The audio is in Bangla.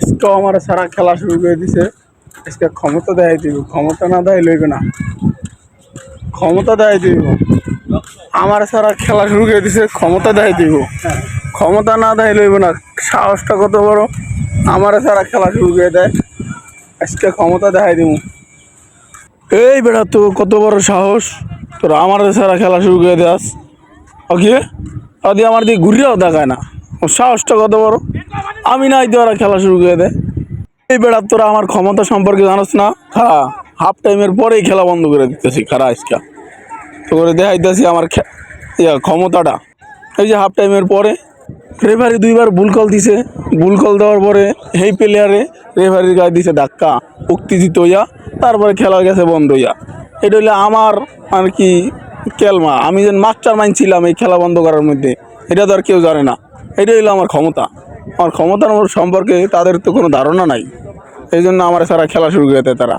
আজকেও আমার সারা খেলা শুরু করে দিছে। আজকে ক্ষমতা দেখাই দিব, ক্ষমতা না দেয় লইবে না, ক্ষমতা দেখাই দিব। আমার সারা খেলা শুরু করে দিছে, ক্ষমতা দেখাই দিব, ক্ষমতা না দেয় লইবে না। সাহসটা কত বড়, আমার সারা খেলা শুরু করে দেয়। আজকে ক্ষমতা দেখাই দিব। এই বেটা, তো কত বড় সাহস তোর, আমার সারা খেলা শুরু করে দেয়াস। ওকে আদি আমার দিকে ঘুরিয়েও দেখায় না, ওর সাহসটা কত বড়। আমি না আইতে ওরা খেলা শুরু করে দেয়। এই বেড়া, তোরা আমার ক্ষমতা সম্পর্কে জানোস না? খারা হাফ টাইমের পরেই খেলা বন্ধ করে দিতেছি। খারা আজকা তো করে দেখাইতেছি আমার ক্ষমতাটা। এই যে হাফ টাইমের পরে রেফারি দুইবার ভুল কল দিছে, ভুল কল দেওয়ার পরে এই প্লেয়ারে রেফারির গায়ে দিছে ধাক্কা, উত্তেজিত হইয়া তারপরে খেলা গেছে বন্ধ হইয়া। এটা হইলে আমার আর কি কেলমা, আমি যেন মাস্টার মাইন্ড ছিলাম এই খেলা বন্ধ করার মধ্যে, এটা তো আর কেউ জানে না। এটা হইলো আমার ক্ষমতা। আমার ক্ষমতার সম্পর্কে তাদের তো কোনো ধারণা নাই, এই জন্য আমার সারা খেলা শুরু করে দেয় তারা।